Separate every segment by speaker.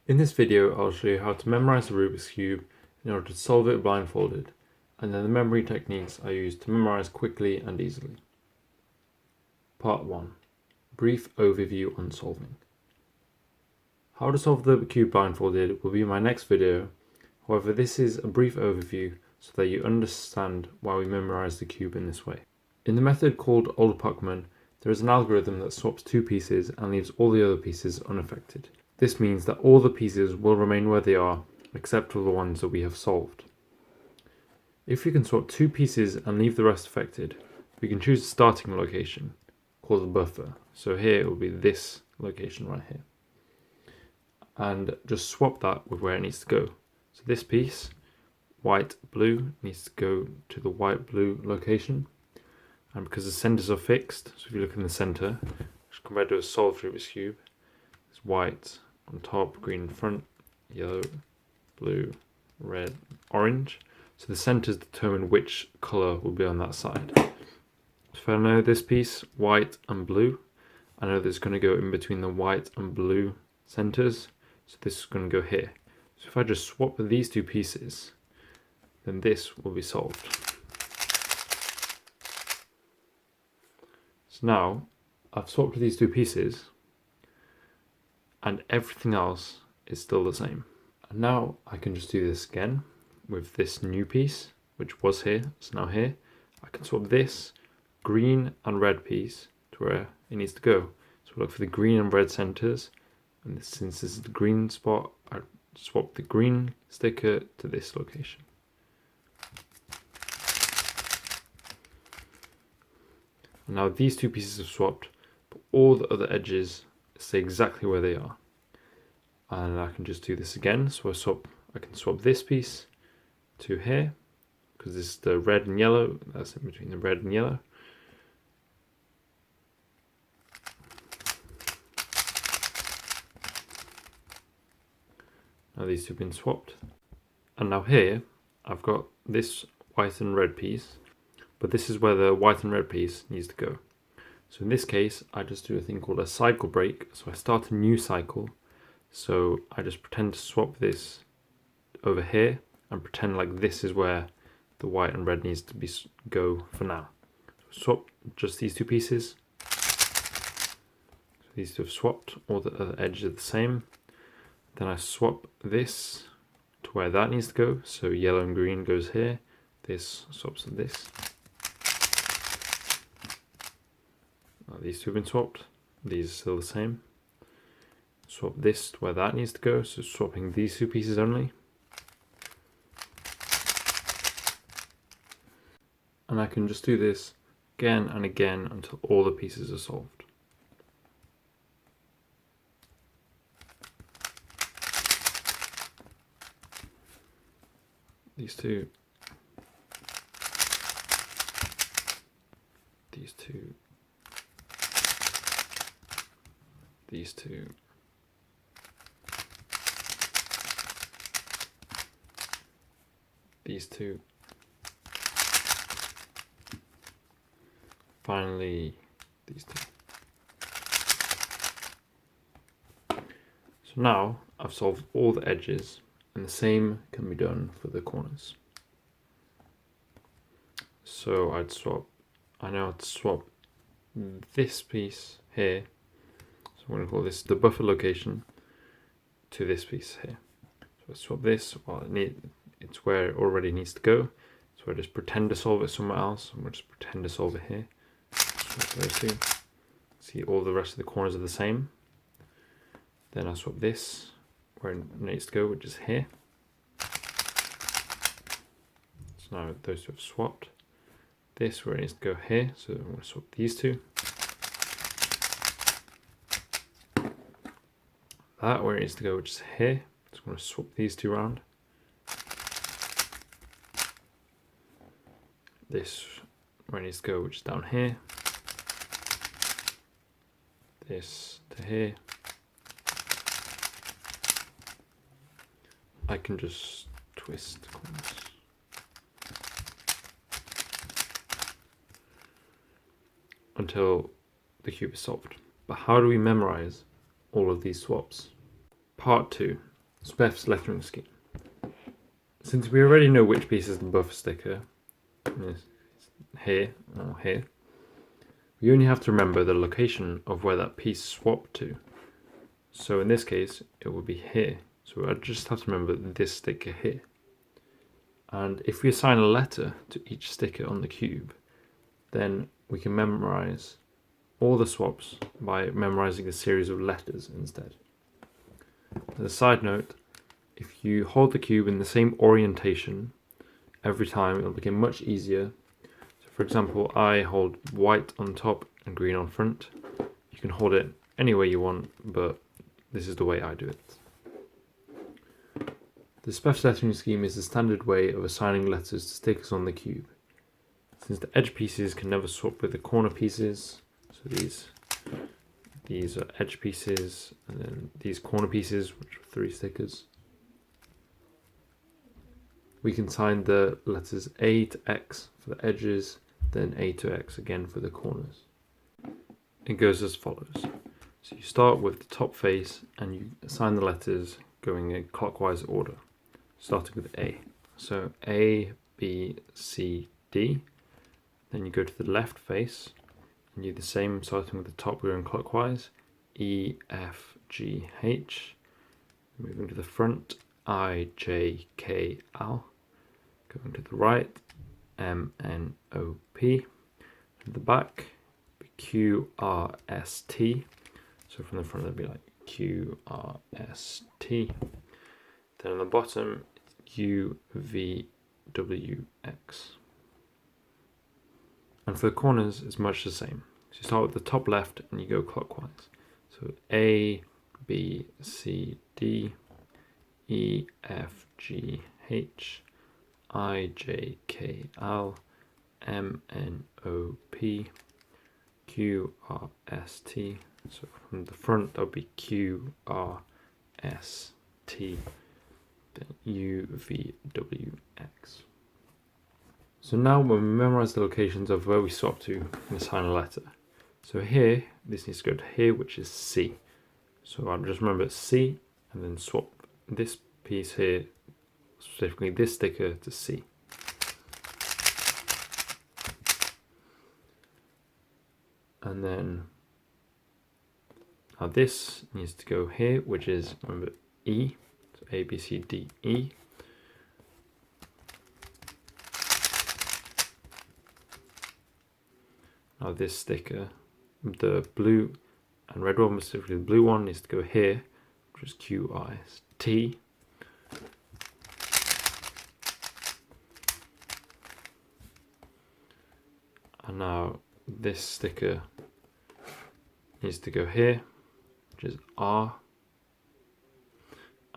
Speaker 1: In this video, I'll show you how to memorize the Rubik's Cube in order to solve it blindfolded, and then the memory techniques I use to memorize quickly and easily. Part 1. Brief overview on solving. How to solve the cube blindfolded will be my next video. However, this is a brief overview so that you understand why we memorize the cube in this way. In the method called Old Puckman, there is an algorithm that swaps two pieces and leaves all the other pieces unaffected. This means that all the pieces will remain where they are, except for the ones that we have solved. If we can swap two pieces and leave the rest affected, we can choose a starting location, called the buffer. So here it will be this location right here. And just swap that with where it needs to go. So this piece, white, blue, needs to go to the white, blue location. And because the centers are fixed, so if you look in the center, which compared to a solved Rubik's Cube, it's white on top, green in front, yellow, blue, red, orange. So the centers determine which color will be on that side. So if I know this piece, white and blue, I know that's going to go in between the white and blue centers. So this is going to go here. So if I just swap these two pieces, then this will be solved. So now I've swapped these two pieces and everything else is still the same. And now I can just do this again with this new piece, which was here, it's now here. I can swap this green and red piece to where it needs to go. So we'll look for the green and red centers. And since this is the green spot, I swap the green sticker to this location. And now these two pieces have swapped, but all the other edges stay exactly where they are. And I can just do this again. So I can swap this piece to here, because this is the red and yellow, that's in between the red and yellow. Now these two have been swapped. And now here, I've got this white and red piece, but this is where the white and red piece needs to go. So in this case, I just do a thing called a cycle break. So I start a new cycle. So I just pretend to swap this over here and pretend like this is where the white and red needs to go for now. So swap just these two pieces. So these two have swapped, all the other edges are the same. Then I swap this to where that needs to go. So yellow and green goes here. This swaps to this. Now these two have been swapped. These are still the same. Swap this to where that needs to go. So swapping these two pieces only. And I can just do this again and again until all the pieces are solved. These two, these two, these two, these two, finally these two. So now I've solved all the edges, and the same can be done for the corners. So I know I'd swap this piece here, so I'm going to call this the buffer location, to this piece here. So I swap this, well it's where it already needs to go, so I just pretend to solve it somewhere else, and we'll just pretend to solve it here. Swap those two. See, all the rest of the corners are the same. Then I swap this where it needs to go, which is here. So now those two have swapped. This where it needs to go here, so I'm going to swap these two. That where it needs to go, which is here. So I'm going to swap these two around. This where it needs to go, which is down here. This to here. I can just twist the corners. Until the cube is solved. But how do we memorize all of these swaps? Part 2. Spef's lettering scheme. Since we already know which piece is the buffer sticker, here or here, we only have to remember the location of where that piece swapped to. So in this case, it will be here. So I just have to remember this sticker here. And if we assign a letter to each sticker on the cube, then we can memorize all the swaps by memorizing a series of letters instead. As a side note, if you hold the cube in the same orientation every time, it'll become much easier. So for example, I hold white on top and green on front. You can hold it any way you want, but this is the way I do it. The Spef's lettering scheme is the standard way of assigning letters to stickers on the cube. Since the edge pieces can never swap with the corner pieces, so these are edge pieces, and then these corner pieces, which are 3 stickers. We can assign the letters A to X for the edges, then A to X again for the corners. It goes as follows. So you start with the top face and you assign the letters going in clockwise order, starting with A. So A, B, C, D. Then you go to the left face and do the same, starting with the top going clockwise, E, F, G, H. Moving to the front, I, J, K, L. Going to the right, M, N, O, P. To the back, Q, R, S, T. So from the front it'll be like Q, R, S, T. Then on the bottom, U, V, W, X. And for the corners, it's much the same. So you start with the top left and you go clockwise. So A, B, C, D, E, F, G, H, I, J, K, L, M, N, O, P, Q, R, S, T. So from the front, that'll be Q, R, S, T, then U, V, W, X. So now when we memorize the locations of where we swap to, we can assign a letter. So here, this needs to go to here, which is C. So I'll just remember it's C, and then swap this piece here, specifically this sticker, to C. And then now this needs to go here, which is, remember, E. So A, B, C, D, E. Now this sticker, the blue and red one, specifically the blue one, needs to go here, which is Q, R, S, T. And now this sticker needs to go here, which is R.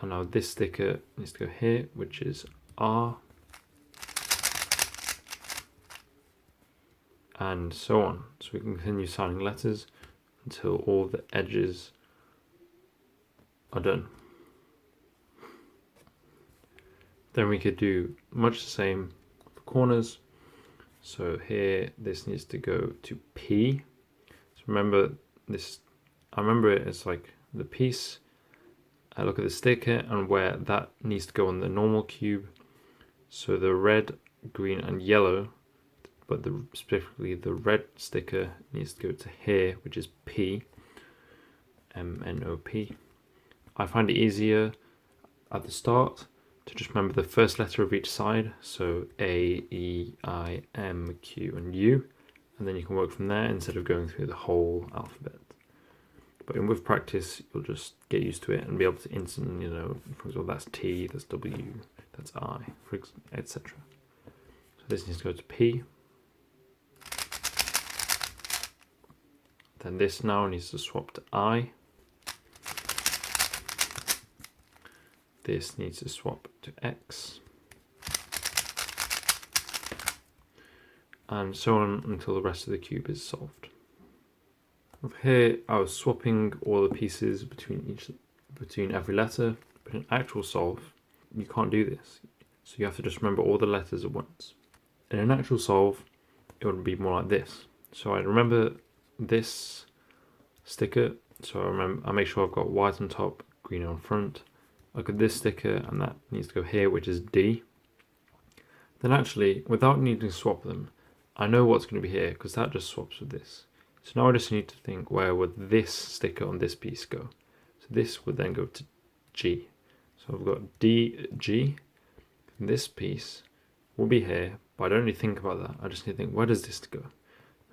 Speaker 1: And now this sticker needs to go here, which is R. And so on. So we can continue signing letters until all the edges are done. Then we could do much the same for corners. So here, this needs to go to P. So remember this, I remember it as like the piece. I look at the sticker and where that needs to go on the normal cube. So the red, green and yellow, but specifically the red sticker needs to go to here, which is P, M, N, O, P. I find it easier at the start to just remember the first letter of each side, so A, E, I, M, Q and U, and then you can work from there instead of going through the whole alphabet. But with practice, you'll just get used to it and be able to instantly, for example, that's T, that's W, that's I, etc. So this needs to go to P. Then this now needs to swap to I. This needs to swap to X. And so on until the rest of the cube is solved. Over here, I was swapping all the pieces between every letter, but in actual solve, you can't do this. So you have to just remember all the letters at once. In an actual solve, it would be more like this. So I remember this sticker, so I make sure I've got white on top, green on front, look at this sticker, and that needs to go here, which is D. Then actually, without needing to swap them, I know what's going to be here because that just swaps with this. So now I just need to think, where would this sticker on this piece go? So this would then go to G. So I've got D, G, and this piece will be here, but I don't need to think about that. I just need to think, where does this go?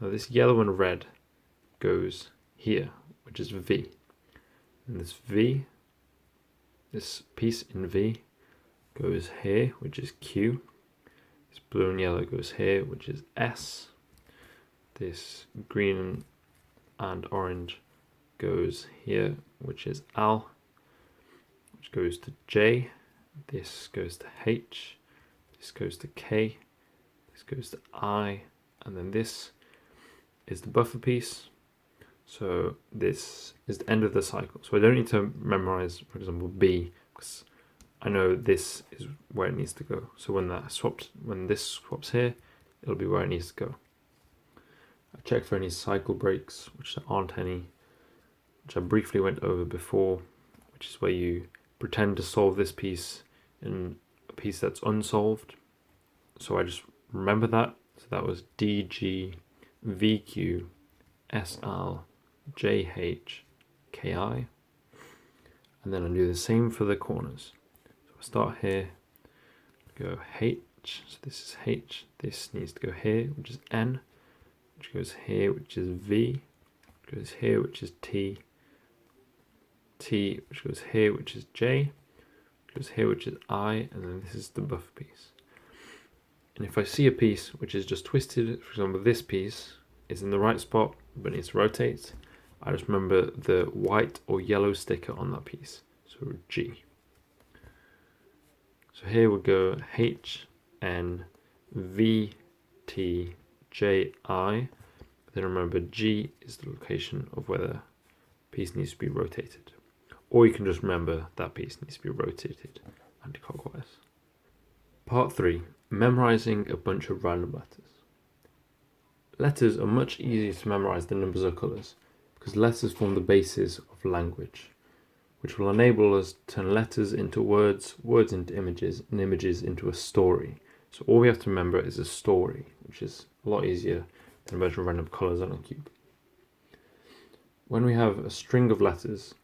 Speaker 1: Now this yellow and red goes here, which is V. And this V, this piece in V goes here, which is Q. This blue and yellow goes here, which is S. This green and orange goes here, which is L, which goes to J. This goes to H. This goes to K. This goes to I. And then this is the buffer piece. So this is the end of the cycle. So I don't need to memorize, for example, B, because I know this is where it needs to go. So when this swaps here, it'll be where it needs to go. I check for any cycle breaks, which there aren't any, which I briefly went over before, which is where you pretend to solve this piece in a piece that's unsolved. So I just remember that. So that was DG, VQ, SL, JH, KI. And then I do the same for the corners. So I start here, go H, so this is H, this needs to go here, which is N, which goes here, which is V, goes here, which is T, T, which goes here, which is J, goes here, which is I, and then this is the buffer piece. And if I see a piece which is just twisted, for example, this piece is in the right spot, but needs to rotate, I just remember the white or yellow sticker on that piece, so G. So here we go H, N, V, T, J, I. Then remember G is the location of where the piece needs to be rotated. Or you can just remember that piece needs to be rotated anti-clockwise. Part 3. Memorizing a bunch of random letters. Letters are much easier to memorize than numbers or colours, because letters form the basis of language, which will enable us to turn letters into words, words into images, and images into a story. So all we have to remember is a story, which is a lot easier than a bunch of random colours on a cube. When we have a string of letters,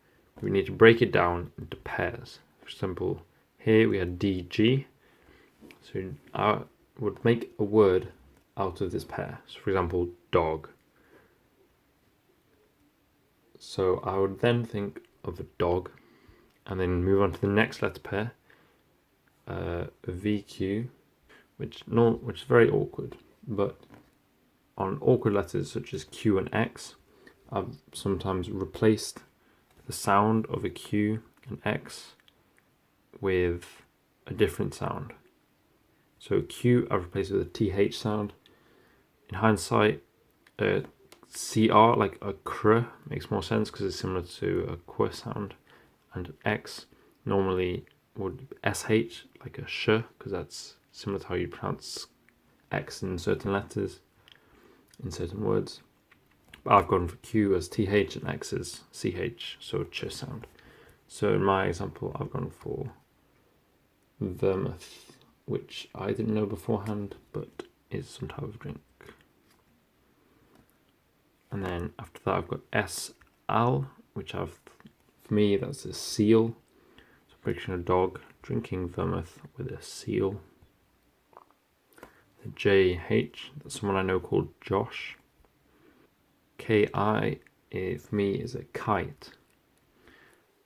Speaker 1: we need to break it down into pairs. For example, here we had DG, so I would make a word out of this pair. So for example, dog. So I would then think of a dog and then move on to the next letter pair, VQ, which is very awkward, but on awkward letters such as Q and X, I've sometimes replaced the sound of a Q and X with a different sound. So Q I've replaced with a TH sound. In hindsight, CR, like a cr, makes more sense because it's similar to a qu sound, and X normally would be SH, like a sh, because that's similar to how you pronounce X in certain letters, in certain words. But I've gone for Q as TH and X as CH, so ch sound. So in my example, I've gone for vermouth, which I didn't know beforehand, but is some type of drink. And then after that, I've got SL, which for me, that's a seal. So picturing a dog drinking vermouth with a seal. The JH, that's someone I know called Josh. KI, for me, is a kite.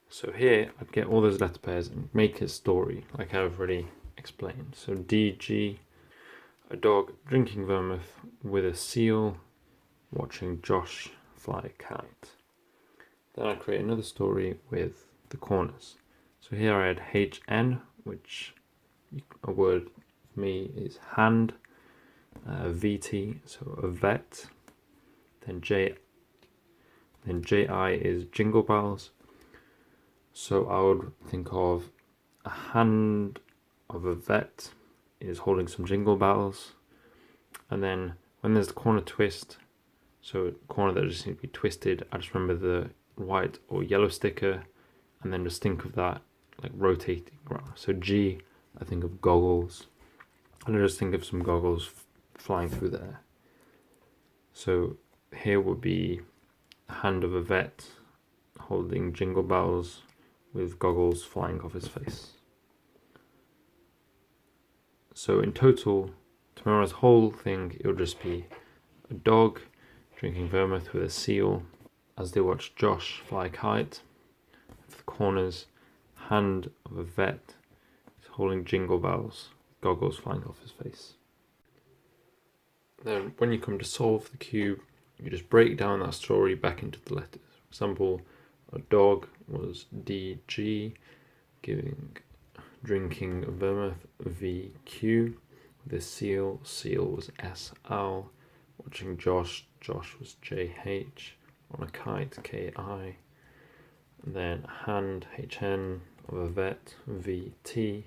Speaker 1: So here, I'd get all those letter pairs and make a story, like I've already explained. So DG, a dog drinking vermouth with a seal, watching Josh fly a kite. Then I create another story with the corners. So here I had HN, which a word for me is hand, VT, so a vet. Then JI is jingle bells. So I would think of a hand of a vet is holding some jingle bells. And then when there's the corner twist, so corner that just needs to be twisted, I just remember the white or yellow sticker, and then just think of that like rotating around. So G, I think of goggles, and I just think of some goggles flying through the air. So here would be the hand of a vet holding jingle bells with goggles flying off his face. So in total, to memorize the whole thing, it will just be a dog drinking vermouth with a seal as they watch Josh fly a kite. For the corners, hand of a vet is holding jingle bells, goggles flying off his face. Then when you come to solve the cube, you just break down that story back into the letters. For example, a dog was DG, drinking vermouth VQ. The seal was SL. Watching Josh was JH. On a kite KI. And then hand HN of a vet VT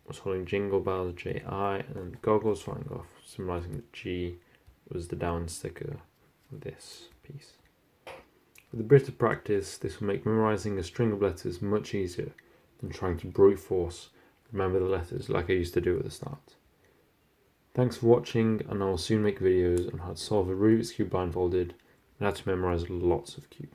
Speaker 1: was holding jingle bells JI, and then the goggles flying off, symbolising that G was the down sticker of this piece. With a bit of practice, this will make memorising a string of letters much easier than trying to brute force remember the letters like I used to do at the start. Thanks for watching, and I will soon make videos on how to solve a Rubik's Cube blindfolded and how to memorise lots of cubes.